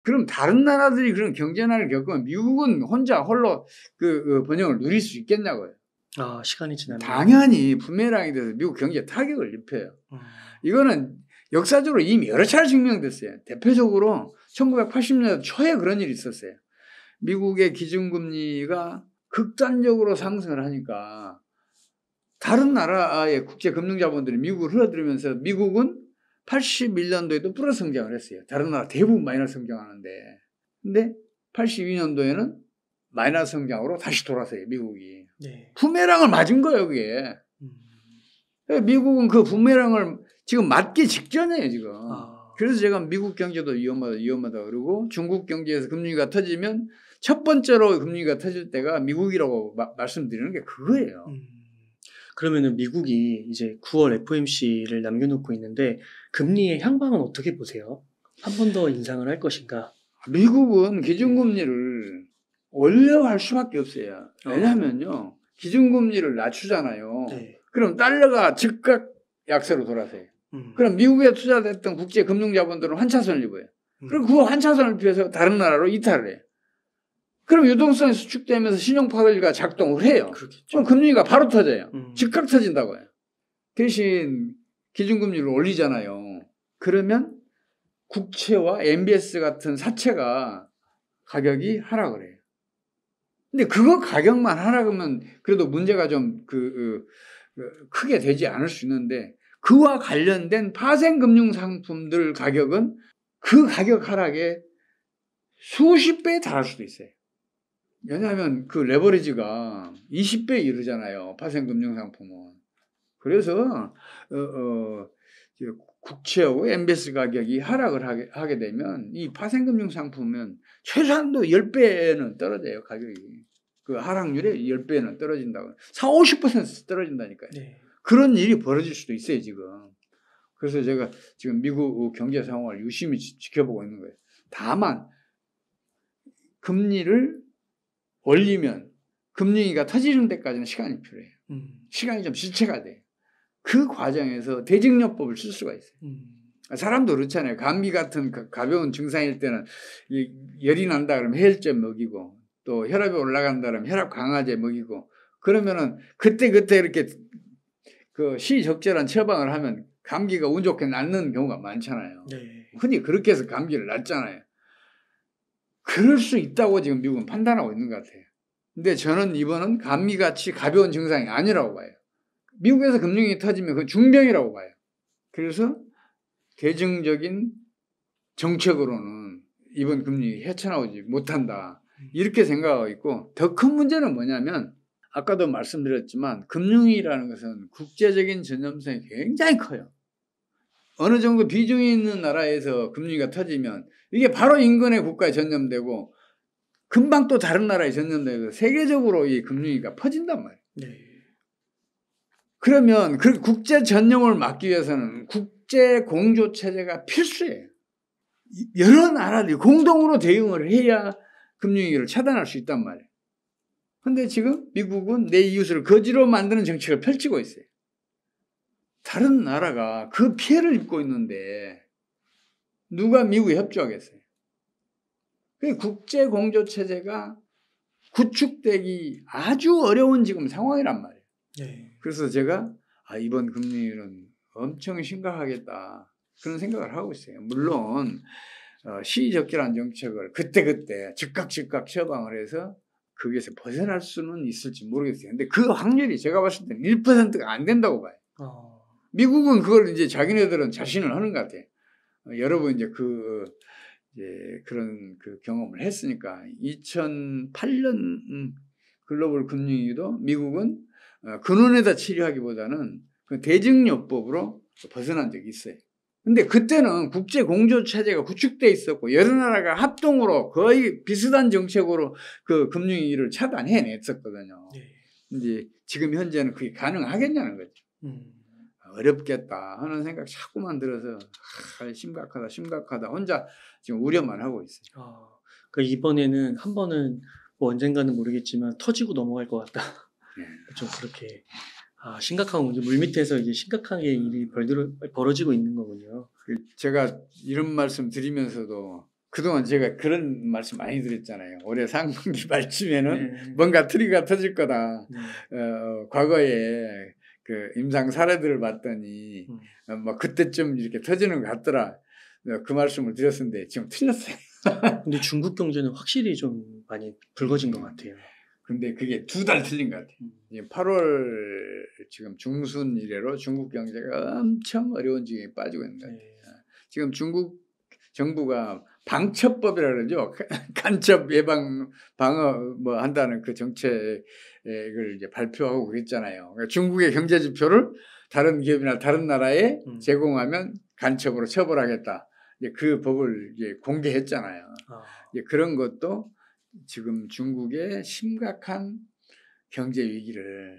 그럼 다른 나라들이 그런 경제난을 겪으면 미국은 혼자 홀로 그 번영을 누릴 수 있겠냐고요. 시간이 지나면. 당연히 부메랑이 돼서 미국 경제에 타격을 입혀요. 이거는 역사적으로 이미 여러 차례 증명됐어요. 대표적으로 1980년대 초에 그런 일이 있었어요. 미국의 기준금리가 극단적으로 상승을 하니까 다른 나라의 국제금융자본들이 미국을 흘러들으면서 미국은 81년도에도 플러스 성장을 했어요. 다른 나라 대부분 마이너스 성장하는데. 근데 82년도에는 마이너스 성장으로 다시 돌아서요, 미국이. 네. 부메랑을 맞은 거예요, 그게. 미국은 그 부메랑을 지금 맞기 직전이에요, 지금. 그래서 제가 미국 경제도 위험하다 그러고 중국 경제에서 금융위기가 터지면 첫 번째로 금융위기가 터질 때가 미국이라고 말씀드리는 게 그거예요. 그러면은 미국이 이제 9월 FOMC를 남겨놓고 있는데 금리의 향방은 어떻게 보세요? 한 번 더 인상을 할 것인가? 미국은 기준금리를 올려할 수밖에 없어요. 왜냐하면요, 기준금리를 낮추잖아요. 네. 그럼 달러가 즉각 약세로 돌아서요. 그럼 미국에 투자됐던 국제금융자본들은 환차손을 입어요. 그리고 그 환차손을 피해서 다른 나라로 이탈을 해요. 그럼 유동성이 수축되면서 신용파괴가 작동을 해요. 그렇겠죠. 그럼 금리가 바로 터져요. 즉각 터진다고요. 대신 기준금리를 올리잖아요. 그러면 국채와 MBS 같은 사채가 가격이 하락을 해요. 근데 그거 가격만 하락하면 그래도 문제가 좀 크게 되지 않을 수 있는데 그와 관련된 파생금융 상품들 가격은 그 가격 하락에 수십 배에 달할 수도 있어요. 왜냐하면 그 레버리지가 20배에 이르잖아요. 파생금융 상품은. 그래서 국채하고 MBS 가격이 하락을 하게 되면 이 파생금융 상품은 최소한도 10배는 떨어져요. 가격이. 그 하락률에 10배는 떨어진다고. 40~50% 떨어진다니까요. 네. 그런 일이 벌어질 수도 있어요, 지금. 그래서 제가 지금 미국 경제 상황을 유심히 지켜보고 있는 거예요. 다만 금리를 올리면 금리가 터지는 데까지는 시간이 필요해요. 시간이 좀 지체가 돼요. 그 과정에서 대증요법을 쓸 수가 있어요. 사람도 그렇잖아요. 감기 같은 가벼운 증상일 때는 열이 난다 그러면 해열제 먹이고 또 혈압이 올라간다 그러면 혈압 강화제 먹이고 그러면은 그때 이렇게 그 시적절한 처방을 하면 감기가 운 좋게 낫는 경우가 많잖아요. 네. 흔히 그렇게 해서 감기를 낫잖아요. 그럴 수 있다고 지금 미국은 판단하고 있는 것 같아요. 근데 저는 이번은 감기같이 가벼운 증상이 아니라고 봐요. 미국에서 금융이 터지면 그 중병이라고 봐요. 그래서 대중적인 정책으로는 이번 금리 헤쳐나오지 못한다. 이렇게 생각하고 있고 더 큰 문제는 뭐냐면 아까도 말씀드렸지만 금융이라는 것은 국제적인 전념성이 굉장히 커요. 어느 정도 비중이 있는 나라에서 금융위기가 터지면 이게 바로 인근의 국가에 전념되고 금방 또 다른 나라에 전념되고 세계적으로 이 금융위기가 퍼진단 말이에요. 네. 그러면 그 국제 전념을 막기 위해서는 국제 공조 체제가 필수예요. 여러 나라들이 공동으로 대응을 해야 금융위기를 차단할 수 있단 말이에요. 그런데 지금 미국은 내 이웃을 거지로 만드는 정책을 펼치고 있어요. 다른 나라가 그 피해를 입고 있는데 누가 미국에 협조하겠어요? 국제 공조 체제가 구축되기 아주 어려운 지금 상황이란 말이에요. 네. 그래서 제가 이번 금리는 엄청 심각하겠다 그런 생각을 하고 있어요. 물론 시의적절한 정책을 그때 즉각 처방을 해서 거기에서 벗어날 수는 있을지 모르겠어요. 근데 그 확률이 제가 봤을 때는 1%가 안 된다고 봐요. 미국은 그걸 이제 자기네들은 자신을 하는 것 같아요. 여러분 이제 그런 경험을 했으니까 2008년 글로벌 금융위기도 미국은 근원에다 치료하기보다는 그 대증요법으로 벗어난 적이 있어요. 근데 그때는 국제 공조 체제가 구축돼 있었고 여러 나라가 합동으로 거의 비슷한 정책으로 그 금융위기를 차단해냈었거든요. 네. 이제 지금 현재는 그게 가능하겠냐는 거죠. 어렵겠다 하는 생각 자꾸만 들어서 심각하다 혼자 지금 우려만 하고 있어요. 그러니까 이번에는 한 번은 뭐 언젠가는 모르겠지만 터지고 넘어갈 것 같다. 네. 좀 그렇게 심각한 문제 물밑에서 이제 심각하게 일이 벌어지고 있는 거군요. 제가 이런 말씀 드리면서도 그동안 제가 그런 말씀 많이 드렸잖아요. 올해 상반기 말쯤에는 네. 뭔가 트리가 터질 거다. 네. 과거에 그 임상 사례들을 봤더니 뭐 그때쯤 이렇게 터지는 것 같더라. 그 말씀을 드렸는데 지금 틀렸어요. 근데 중국 경제는 확실히 좀 많이 붉어진 것 같아요. 근데 그게 2달 틀린 것 같아요. 8월 지금 중순 이래로 중국 경제가 엄청 어려운 지경에 빠지고 있는 것 같아요. 네. 지금 중국 정부가 방첩법이라 그러죠. 간첩 예방 방어 뭐 한다는 그 정책을 이제 발표하고 그랬잖아요. 그러니까 중국의 경제 지표를 다른 기업이나 다른 나라에 제공하면 간첩으로 처벌하겠다. 이제 그 법을 이제 공개했잖아요. 이제 그런 것도 지금 중국의 심각한 경제 위기를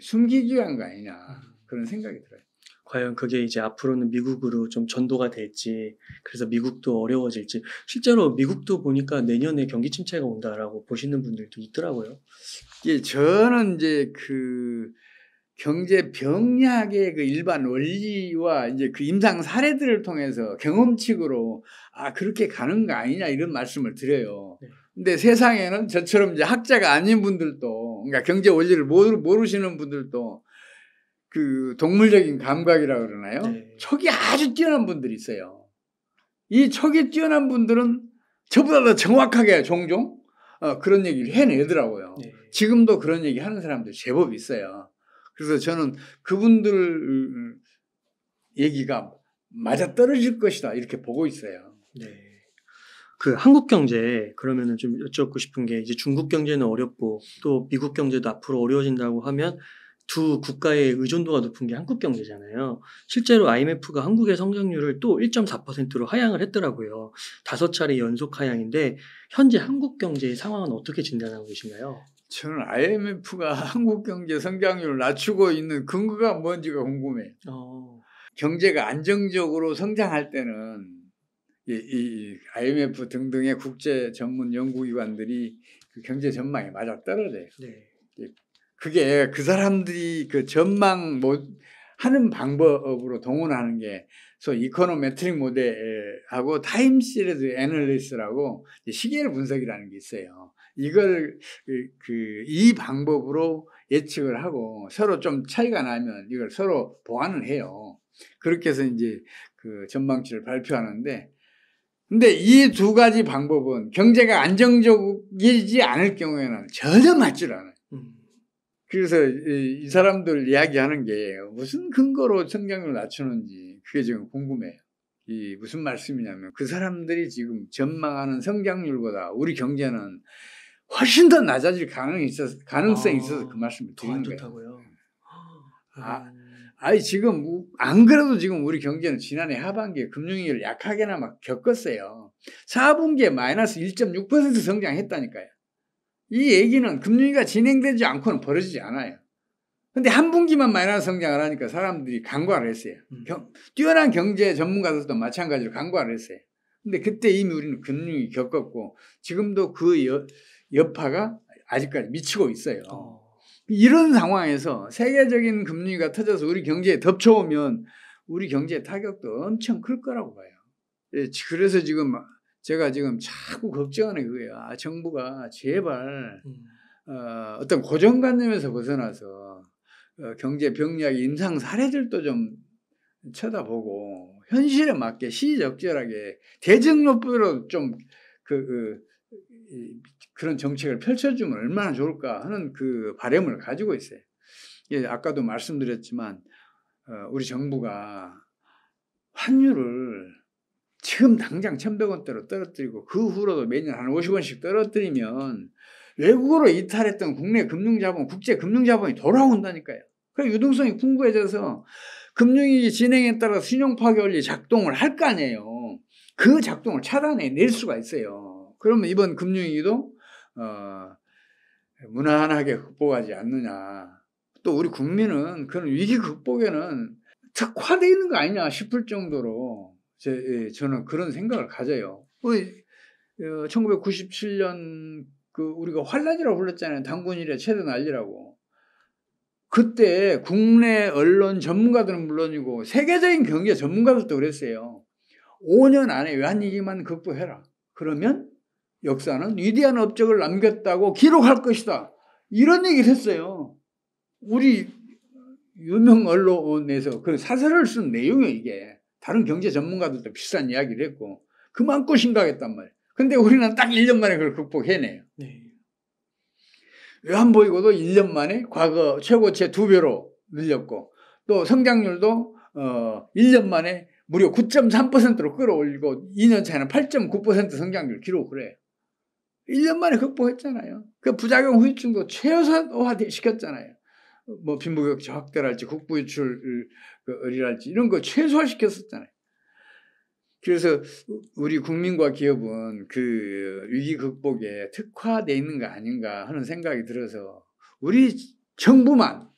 숨기기 위한 거 아니냐 그런 생각이 들어요. 과연 그게 이제 앞으로는 미국으로 좀 전도가 될지, 그래서 미국도 어려워질지. 실제로 미국도 보니까 내년에 경기 침체가 온다라고 보시는 분들도 있더라고요. 예, 저는 이제 그 경제 병리학의 그 일반 원리와 이제 그 임상 사례들을 통해서 경험칙으로 그렇게 가는 거 아니냐 이런 말씀을 드려요. 네. 근데 세상에는 저처럼 이제 학자가 아닌 분들도, 그러니까 경제 원리를 모르시는 분들도 그 동물적인 감각이라고 그러나요? 네. 촉이 아주 뛰어난 분들이 있어요. 이 촉이 뛰어난 분들은 저보다 더 정확하게 종종 그런 얘기를 해내더라고요. 네. 지금도 그런 얘기 하는 사람들 제법 있어요. 그래서 저는 그분들 얘기가 맞아떨어질 것이다 이렇게 보고 있어요. 네. 그 한국 경제, 그러면은 좀 여쭙고 싶은 게, 이제 중국 경제는 어렵고 또 미국 경제도 앞으로 어려워진다고 하면 두 국가의 의존도가 높은 게 한국 경제잖아요. 실제로 IMF가 한국의 성장률을 또 1.4%로 하향을 했더라고요. 5차례 연속 하향인데, 현재 한국 경제의 상황은 어떻게 진단하고 계신가요? 저는 IMF가 한국 경제 성장률을 낮추고 있는 근거가 뭔지가 궁금해요. 경제가 안정적으로 성장할 때는 이 IMF 등등의 국제 전문 연구기관들이 그 경제 전망에 맞아떨어져요. 네. 그게 그 사람들이 그 전망 하는 방법으로 동원하는 게 소위 이코노메트릭 모델하고 타임 시리즈 애널리스라고 시계열 분석이라는 게 있어요. 이걸 이 방법으로 예측을 하고 서로 좀 차이가 나면 이걸 서로 보완을 해요. 그렇게 해서 이제 그 전망치를 발표하는데, 근데 이 2가지 방법은 경제가 안정적이지 않을 경우에는 전혀 맞질 않아요. 그래서 이 사람들 이야기하는 게 무슨 근거로 성장률을 낮추는지 그게 지금 궁금해요. 이 무슨 말씀이냐면 그 사람들이 지금 전망하는 성장률보다 우리 경제는 훨씬 더 낮아질 가능성이 있어서 그 말씀을 드리는 거예요. 좋다고요? 지금 안 그래도 지금 우리 경제는 지난해 하반기에 금융위기를 약하게나마 겪었어요. 4분기에 마이너스 1.6% 성장했다니까요. 이 얘기는 금융위기가 진행되지 않고는 벌어지지 않아요. 근데 한 분기만 마이너스 성장을 하니까 사람들이 간과를 했어요. 뛰어난 경제 전문가들도 마찬가지로 간과를 했어요. 근데 그때 이미 우리는 금융위기 겪었고 지금도 그 여파가 아직까지 미치고 있어요. 이런 상황에서 세계적인 금융위기가 터져서 우리 경제에 덮쳐오면 우리 경제의 타격도 엄청 클 거라고 봐요. 그래서 지금 제가 지금 자꾸 걱정하는 게 그거예요. 정부가 제발 어떤 고정관념에서 벗어나서 경제 병리학 임상 사례들도 좀 쳐다보고 현실에 맞게 시적절하게 대정로법으로 좀 그런 정책을 펼쳐주면 얼마나 좋을까 하는 그 바람을 가지고 있어요. 아까도 말씀드렸지만 우리 정부가 환율을 지금 당장 1,100원대로 떨어뜨리고 그 후로도 매년 한 50원씩 떨어뜨리면 외국으로 이탈했던 국내 금융자본, 국제 금융자본이 돌아온다니까요. 그러니까 유동성이 풍부해져서 금융위기 진행에 따라 신용파괴 원리 작동을 할 거 아니에요. 그 작동을 차단해낼 수가 있어요. 그러면 이번 금융위기도 무난하게 극복하지 않느냐. 또 우리 국민은 그런 위기 극복에는 특화되어 있는 거 아니냐 싶을 정도로 저는 그런 생각을 가져요. 1997년 우리가 환란이라고 불렀잖아요. 단군 이래 최대 난리라고. 그때 국내 언론 전문가들은 물론이고 세계적인 경제 전문가들도 그랬어요. 5년 안에 외환위기만 극복해라. 그러면 역사는 위대한 업적을 남겼다고 기록할 것이다. 이런 얘기를 했어요. 우리 유명 언론에서 그 사설을 쓴 내용이에요, 이게. 다른 경제 전문가들도 비슷한 이야기를 했고, 그만큼 심각했단 말이에요. 근데 우리는 딱 1년 만에 그걸 극복해내요. 네. 외환보유고도 1년 만에 과거 최고치 2배로 늘렸고, 또 성장률도 1년 만에 무려 9.3%로 끌어올리고 2년 차에는 8.9% 성장률 기록을 해요. 1년 만에 극복했잖아요. 그 부작용 후유증도 최소화 시켰잖아요. 뭐 빈부격차 확대랄지 국부유출을이랄지 이런 거 최소화시켰었잖아요. 그래서 우리 국민과 기업은 그 위기 극복에 특화되어 있는 거 아닌가 하는 생각이 들어서 우리 정부만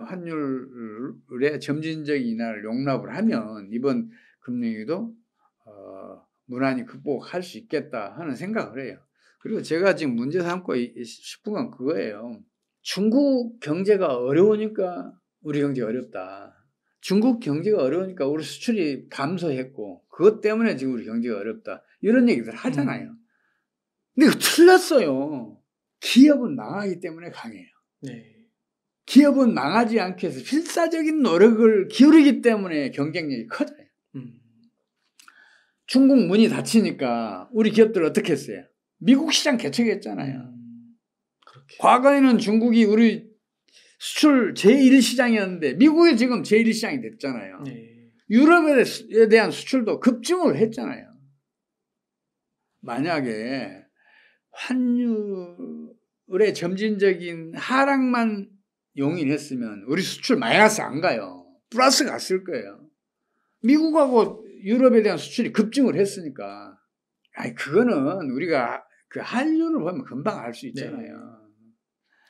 환율의 점진적 인하를 용납을 하면 이번 금융위기도 무난히 극복할 수 있겠다 하는 생각을 해요. 그리고 제가 지금 문제 삼고 싶은 건 그거예요. 중국 경제가 어려우니까 우리 경제가 어렵다. 중국 경제가 어려우니까 우리 수출이 감소했고 그것 때문에 지금 우리 경제가 어렵다. 이런 얘기들 하잖아요. 근데 이거 틀렸어요. 기업은 망하기 때문에 강해요. 네. 기업은 망하지 않기 위해서 필사적인 노력을 기울이기 때문에 경쟁력이 커져요. 중국 문이 닫히니까 우리 기업들 어떻게 했어요? 미국 시장 개척했잖아요. 과거에는 중국이 우리 수출 제1시장이었는데 미국이 지금 제1시장이 됐잖아요. 네. 유럽에 대한 수출도 급증을 했잖아요. 만약에 환율의 점진적인 하락만 용인했으면 우리 수출 마이너스 안 가요. 플러스 갔을 거예요. 미국하고 유럽에 대한 수출이 급증을 했으니까. 아니 그거는 우리가 그 한류를 보면 금방 알 수 있잖아요.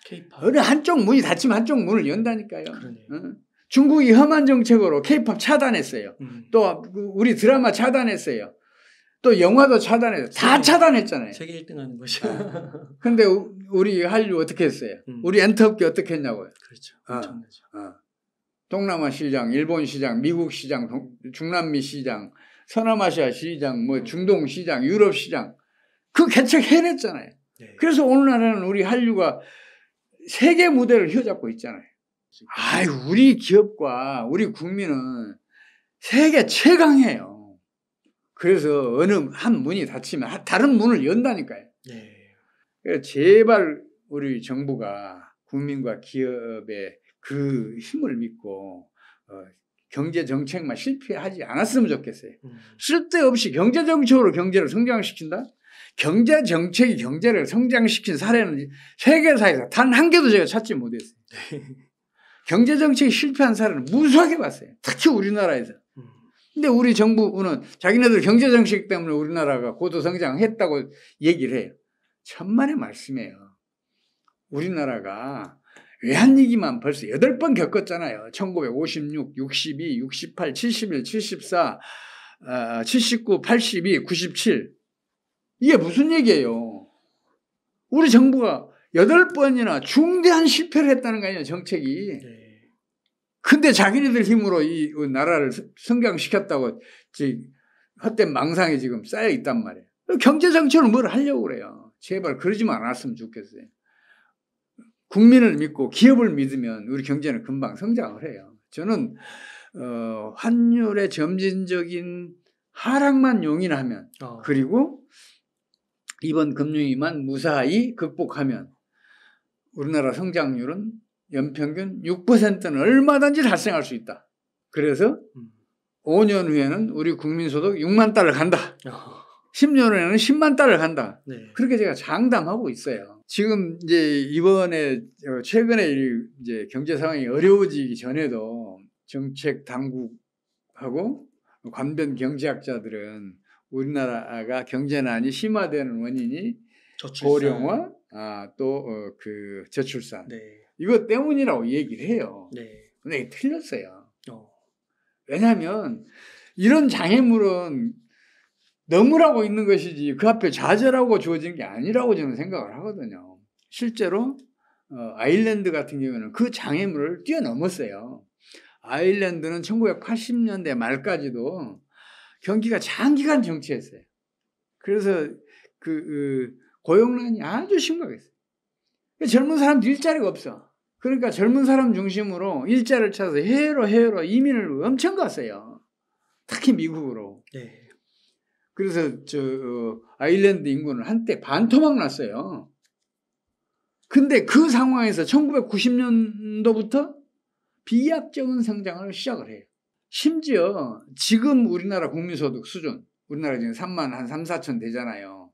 K-pop. 어느 한쪽 문이 닫히면 한쪽 문을 연다니까요. 그러네요. 중국이 험한 정책으로 K-pop 차단했어요. 또 우리 드라마 차단했어요. 또 영화도 차단했어요. 다 차단했잖아요. 세계 1등 하는 거죠. 근데 우리 한류 어떻게 했어요? 우리 엔터업계 어떻게 했냐고요. 그렇죠. 엄청나죠. 동남아 시장, 일본 시장, 미국 시장, 중남미 시장, 서남아시아 시장, 뭐 중동 시장, 유럽 시장 그 개척해냈잖아요. 네. 그래서 오늘날에는 우리 한류가 세계 무대를 휘어잡고 있잖아요. 아이, 우리 기업과 우리 국민은 세계 최강이에요. 그래서 어느 한 문이 닫히면 다른 문을 연다니까요. 네. 그래서 제발 우리 정부가 국민과 기업의 그 힘을 믿고 경제 정책만 실패하지 않았으면 좋겠어요. 쓸데없이 경제 정책으로 경제를 성장시킨다? 경제 정책이 경제를 성장시킨 사례는 세계사에서 단 한 개도 제가 찾지 못했어요. 경제 정책이 실패한 사례는 무수하게 봤어요. 특히 우리나라에서. 근데 우리 정부는 자기네들 경제 정책 때문에 우리나라가 고도 성장했다고 얘기를 해요. 천만의 말씀이에요. 우리나라가 외환위기만 벌써 8번 겪었잖아요. 1956, 62, 68, 71, 74, 79, 82, 97. 이게 무슨 얘기예요? 우리 정부가 8번이나 중대한 실패를 했다는 거 아니에요, 정책이. 근데 자기네들 힘으로 이 나라를 성장시켰다고 헛된 망상이 지금 쌓여 있단 말이에요. 경제 정책을 뭘 하려고 그래요. 제발 그러지만 않았으면 좋겠어요. 국민을 믿고 기업을 믿으면 우리 경제는 금방 성장을 해요. 저는 환율의 점진적인 하락만 용인하면 그리고 이번 금융위기만 무사히 극복하면 우리나라 성장률은 연평균 6%는 얼마든지 달성할 수 있다. 그래서 5년 후에는 우리 국민소득 6만 달러 간다. 10년 후에는 10만 달러 간다. 네. 그렇게 제가 장담하고 있어요. 지금 이제 이번에 최근에 이제 경제 상황이 어려워지기 전에도 정책 당국하고 관변 경제학자들은 우리나라가 경제난이 심화되는 원인이 저출산. 고령화, 또 그 저출산. 네. 이것 때문이라고 얘기를 해요. 네. 근데 이게 틀렸어요. 왜냐하면 이런 장애물은 넘으라고 있는 것이지 그 앞에 좌절하고 주어진 게 아니라고 저는 생각을 하거든요. 실제로 아일랜드 같은 경우에는 그 장애물을 뛰어넘었어요. 아일랜드는 1980년대 말까지도 경기가 장기간 정체했어요. 그래서 고용난이 아주 심각했어요. 젊은 사람도 일자리가 없어. 그러니까 젊은 사람 중심으로 일자리를 찾아서 해외로 이민을 엄청 갔어요. 특히 미국으로. 네. 그래서 아일랜드 인구는 한때 반토막 났어요. 근데 그 상황에서 1990년도부터 비약적인 성장을 시작을 해요. 심지어 지금 우리나라 국민소득 수준, 우리나라 지금 3만 한 3, 4천 되잖아요.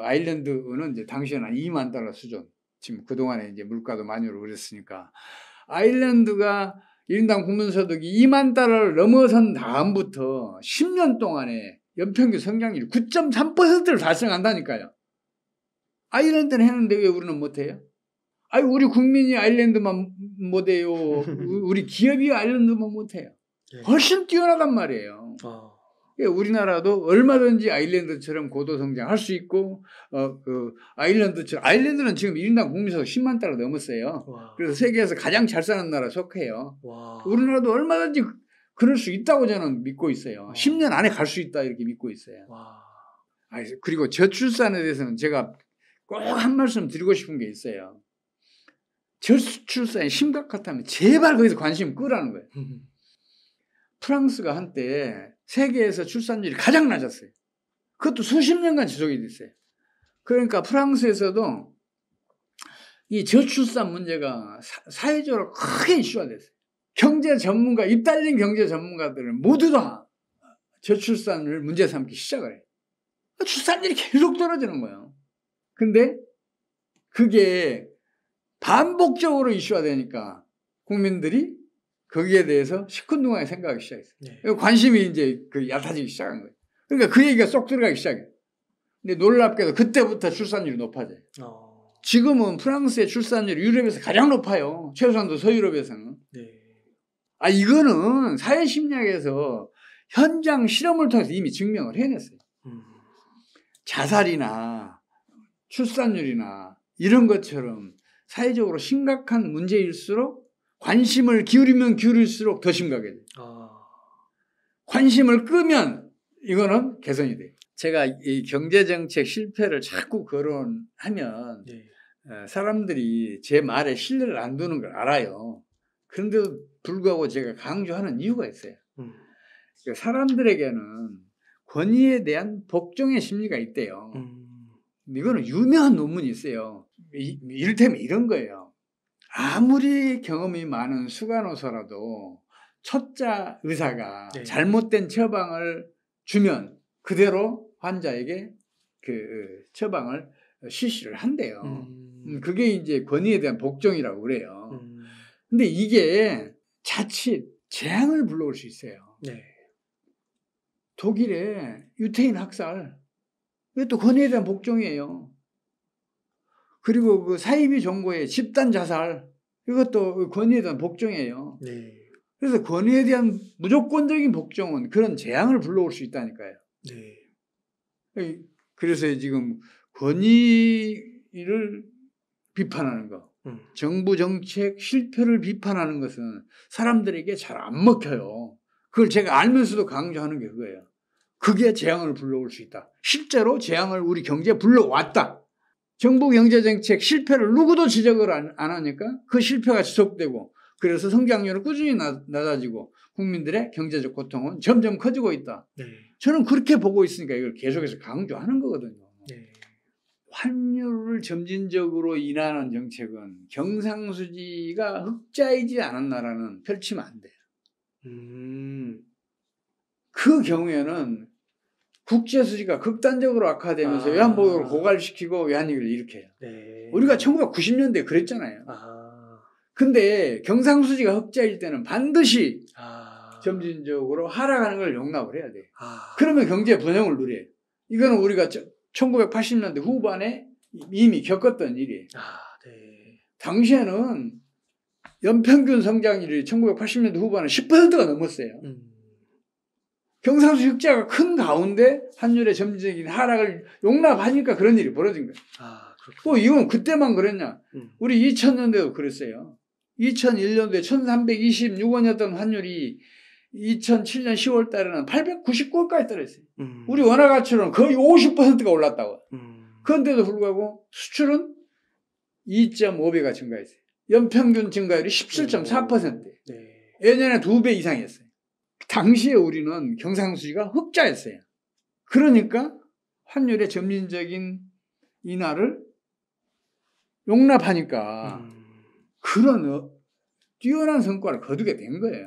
아일랜드는 이제 당시에는 한 2만 달러 수준. 지금 그동안에 이제 물가도 많이 오르고 그랬으니까. 아일랜드가 1인당 국민소득이 2만 달러를 넘어선 다음부터 10년 동안에 연평균 성장률이 9.3%를 달성한다니까요. 아일랜드는 했는데 왜 우리는 못해요? 아니, 우리 국민이 아일랜드만 못해요. 우리 기업이 아일랜드만 못해요. 훨씬 뛰어나단 말이에요. 우리나라도 얼마든지 아일랜드처럼 고도 성장할 수 있고, 아일랜드는 지금 1인당 국민소득 10만 달러 넘었어요. 와. 그래서 세계에서 가장 잘 사는 나라 속해요. 와. 우리나라도 얼마든지 그럴 수 있다고 저는 믿고 있어요. 10년 안에 갈 수 있다 이렇게 믿고 있어요. 와. 그리고 저출산에 대해서는 제가 꼭 한 말씀 드리고 싶은 게 있어요. 저출산이 심각하다면 제발 거기서 관심 끄라는 거예요. 프랑스가 한때 세계에서 출산율이 가장 낮았어요. 그것도 수십 년간 지속이 됐어요. 그러니까 프랑스에서도 이 저출산 문제가 사회적으로 크게 이슈가 됐어요. 경제 전문가, 입 달린 경제 전문가들은 모두 다 저출산을 문제 삼기 시작을 해요. 출산율이 계속 떨어지는 거예요. 근데 그게 반복적으로 이슈가 되니까 국민들이 거기에 대해서 시큰둥하게 생각하기 시작했어요. 네. 관심이 이제 얕아지기 시작한 거예요. 그러니까 그 얘기가 쏙 들어가기 시작해요. 근데 놀랍게도 그때부터 출산율이 높아져요. 지금은 프랑스의 출산율이 유럽에서 가장 높아요. 최소한도 서유럽에서는. 네. 이거는 사회심리학에서 현장 실험을 통해서 이미 증명을 해냈어요. 자살이나 출산율이나 이런 것처럼 사회적으로 심각한 문제일수록 관심을 기울이면 기울일수록 더 심각해져요. 관심을 끄면 이거는 개선이 돼요. 제가 이 경제정책 실패를 자꾸 거론하면 네. 사람들이 제 말에 신뢰를 안 두는 걸 알아요. 그런데도 불구하고 제가 강조하는 이유가 있어요. 그러니까 사람들에게는 권위에 대한 복종의 심리가 있대요. 이거는 유명한 논문이 있어요. 이를테면 이런 거예요. 아무리 경험이 많은 수간호사라도 초짜 의사가 네. 잘못된 처방을 주면 그대로 환자에게 그 처방을 실시를 한대요. 그게 이제 권위에 대한 복종이라고 그래요. 근데 이게 자칫 재앙을 불러올 수 있어요. 네. 독일의 유태인 학살. 이것도 권위에 대한 복종이에요. 그리고 그 사이비 종고의 집단 자살. 이것도 권위에 대한 복종이에요. 네. 그래서 권위에 대한 무조건적인 복종은 그런 재앙을 불러올 수 있다니까요. 네. 그래서 지금 권위를 비판하는 거, 정부 정책 실패를 비판하는 것은 사람들에게 잘 안 먹혀요. 그걸 제가 알면서도 강조하는 게 그거예요. 그게 재앙을 불러올 수 있다. 실제로 재앙을 우리 경제에 불러왔다. 정부 경제정책 실패를 누구도 지적을 안 하니까 그 실패가 지속되고 그래서 성장률은 꾸준히 낮아지고 국민들의 경제적 고통은 점점 커지고 있다. 네. 저는 그렇게 보고 있으니까 이걸 계속해서 강조하는 거거든요. 네. 환율을 점진적으로 인하하는 정책은 경상수지가 흑자이지 않은 나라는 펼치면 안 돼요. 그 경우에는 국제수지가 극단적으로 악화되면서 외환보유를 고갈시키고 외환위기를 일으켜요. 네. 우리가 1990년대에 그랬잖아요. 근데 경상수지가 흑자일 때는 반드시 점진적으로 하락하는 걸 용납을 해야 돼요. 그러면 경제 번영을 누려요. 이거는 우리가 1980년대 후반에 이미 겪었던 일이에요. 네. 당시에는 연평균 성장률이 1980년대 후반에 10%가 넘었어요. 경상수지 흑자가 큰 가운데 환율의 점진적인 하락을 용납하니까 그런 일이 벌어진 거예요. 또 이건 그때만 그랬냐? 우리 2000년대도 그랬어요. 2001년도에 1326원이었던 환율이 2007년 10월 달에는 899원까지 떨어졌어요. 우리 원화 가치로는 거의 50%가 올랐다고. 그런데도 불구하고 수출은 2.5배가 증가했어요. 연평균 증가율이 17.4%. 네. 예년에 2배 이상이었어요. 당시에 우리는 경상수지가 흑자였어요. 그러니까 환율의 점진적인 인하를 용납하니까 그런 뛰어난 성과를 거두게 된 거예요.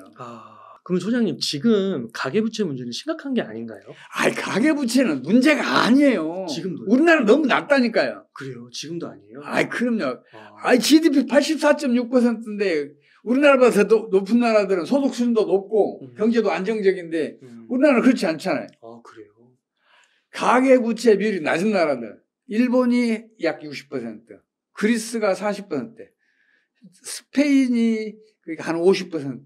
그럼 소장님 지금 가계부채 문제는 심각한 게 아닌가요? 아이, 가계부채는 문제가 아니에요. 지금도 우리나라 너무 낮다니까요. 그래요? 지금도 아니에요? 아이, 그럼요. GDP 84.6%인데 우리나라보다 더 높은 나라들은 소득 수준도 높고 경제도 안정적인데 우리나라는 그렇지 않잖아요. 그래요? 가계부채 비율이 낮은 나라들. 일본이 약 60%, 그리스가 40%, 스페인이 한 50%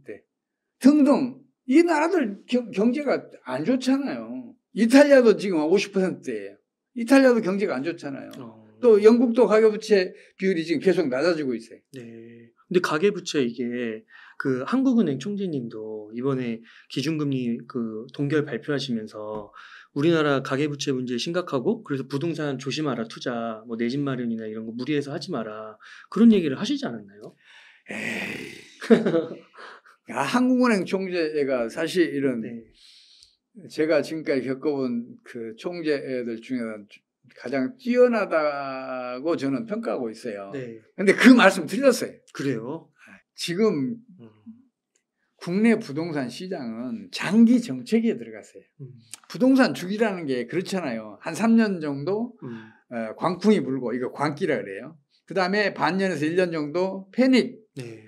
등등. 이 나라들 경제가 안 좋잖아요. 이탈리아도 지금 50%예요. 이탈리아도 경제가 안 좋잖아요. 또 영국도 가계부채 비율이 지금 계속 낮아지고 있어요. 네. 근데 가계부채 이게 그 한국은행 총재님도 이번에 기준금리 그 동결 발표하시면서 우리나라 가계부채 문제 심각하고 그래서 부동산 조심하라, 투자 뭐 내 집 마련이나 이런 거 무리해서 하지 마라, 그런 얘기를 하시지 않았나요? 에이. 한국은행 총재가 사실 이런 제가 지금까지 겪어본 그 총재들 중에 가장 뛰어나다고 저는 평가하고 있어요. 근데 그 말씀 틀렸어요. 그래요? 지금 국내 부동산 시장은 장기 정책에 들어갔어요. 부동산 주기라는 게 그렇잖아요. 한 3년 정도 광풍이 불고, 이거 광기라 그래요. 그 다음에 반년에서 1년 정도 패닉.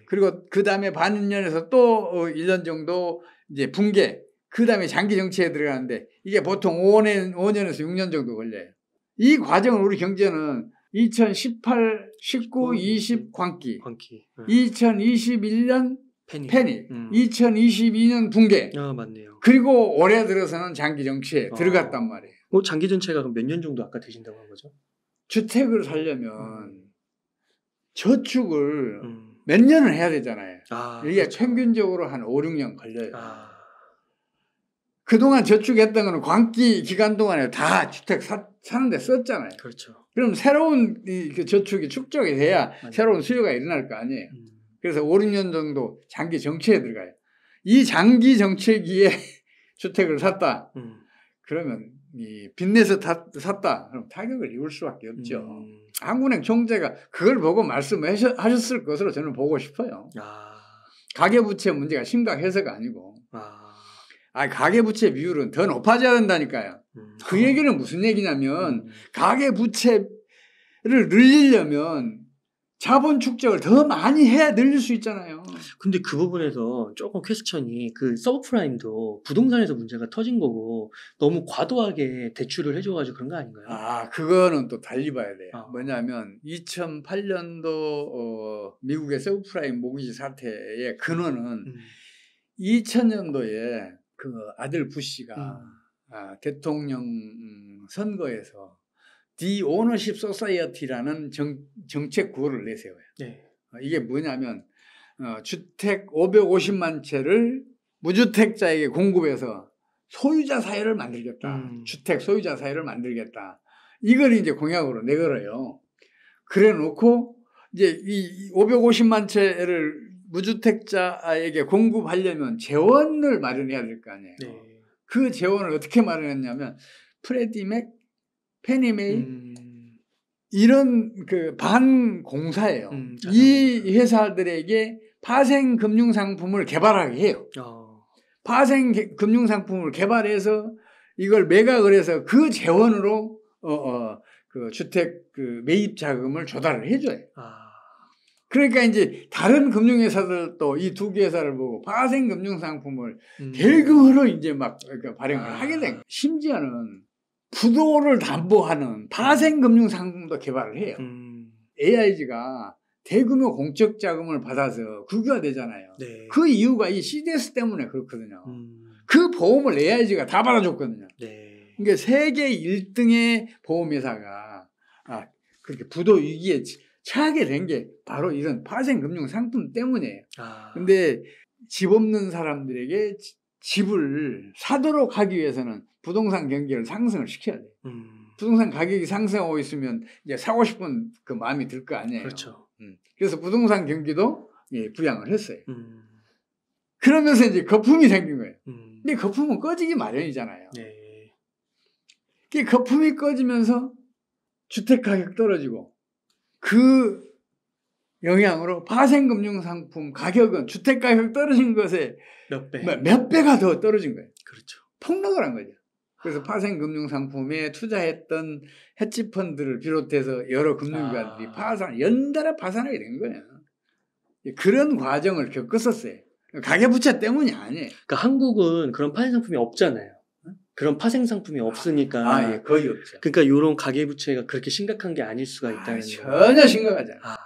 그리고 그 다음에 반년에서 또 1년 정도 이제 붕괴. 그 다음에 장기 정책에 들어가는데 이게 보통 5년에서 6년 정도 걸려요. 이 과정을 우리 경제는 2018, 19, 20 광기. 2021년 패닉. 2022년 붕괴. 맞네요. 그리고 올해 들어서는 장기 정치에 들어갔단 말이에요. 장기 정체가 그럼 몇 년 정도 아까 되신다고 한 거죠? 주택을 살려면 저축을 몇 년을 해야 되잖아요. 이게 그렇죠. 평균적으로 한 5, 6년 걸려요. 그동안 저축했던 거는 광기 기간 동안에 다 주택 사는데 썼잖아요. 그렇죠. 그럼 새로운 그 저축이 축적이 돼야 새로운 수요가 일어날 거 아니에요. 그래서 5, 6년 정도 장기 정책에 들어가요. 이 장기 정책기에 주택을 샀다. 그러면 이 빚내서 샀다. 그럼 타격을 입을 수밖에 없죠. 한국은행 총재가 그걸 보고 말씀하셨을 것으로 저는 보고 싶어요. 가계부채 문제가 심각해서가 아니고. 가계부채 비율은 더 높아져야 된다니까요. 그 얘기는 무슨 얘기냐면 가계부채를 늘리려면 자본 축적을 더 많이 해야 늘릴 수 있잖아요. 근데 그 부분에서 조금 퀘스천이 그 서브프라임도 부동산에서 문제가 터진 거고 너무 과도하게 대출을 해줘가지고 그런 거 아닌가요? 그거는 또 달리 봐야 돼요. 뭐냐면 2008년도 미국의 서브프라임 모기지 사태의 근원은 2000년도에 그 아들 부시가 대통령 선거에서 The Ownership Society라는 정책 구호를 내세워요. 이게 뭐냐면 주택 550만 채를 무주택자에게 공급해서 소유자 사회를 만들겠다. 주택 소유자 사회를 만들겠다. 이걸 이제 공약으로 내걸어요. 그래 놓고 이제 이 550만 채를 무주택자에게 공급하려면 재원을 마련해야 될 거 아니에요. 그 재원을 어떻게 마련했냐면 프레디맥, 페니메이 이런 그 반공사예요. 이 회사들에게 파생 금융 상품을 개발하게 해요. 파생 금융 상품을 개발해서 이걸 매각을 해서 그 재원으로 그 주택 그 매입 자금을 조달을 해줘요. 그러니까 이제 다른 금융회사들도 이 두 개 회사를 보고 파생 금융 상품을 대규모로 이제 막 발행을 하게 된 거예요. 심지어는 부도를 담보하는 파생 금융 상품도 개발을 해요. AIG가 대규모 공적 자금을 받아서 국유화되잖아요. 그 이유가 이 CDS 때문에 그렇거든요. 그 보험을 AIG가 다 받아줬거든요. 그러니까 세계 1등의 보험회사가 그렇게 부도 위기에 처하게 된 게 바로 이런 파생 금융 상품 때문이에요. 근데 집 없는 사람들에게 집을 사도록 하기 위해서는 부동산 경기를 상승을 시켜야 돼요. 부동산 가격이 상승하고 있으면 이제 사고 싶은 그 마음이 들 거 아니에요. 그렇죠. 그래서 부동산 경기도 예, 부양을 했어요. 그러면서 이제 거품이 생긴 거예요. 근데 거품은 꺼지기 마련이잖아요. 네. 그 거품이 꺼지면서 주택 가격 떨어지고 그 영향으로 파생금융상품 가격은 주택 가격 떨어진 것에 몇 배가 더 떨어진 거예요. 그렇죠. 폭락을 한 거죠. 그래서 파생금융상품에 투자했던 헤지펀드를 비롯해서 여러 금융기관들이 연달아 파산하게 된 거예요. 그런 과정을 겪었었어요. 가계부채 때문이 아니에요. 그러니까 한국은 그런 파생 상품이 없잖아요. 그런 파생 상품이 없으니까. 예, 거의 없죠. 그러니까 이런 가계부채가 그렇게 심각한 게 아닐 수가 있다는 거예요. 전혀 심각하지 않아요.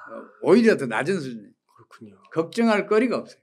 오히려 더 낮은 수준이에요. 그렇군요. 걱정할 거리가 없어요.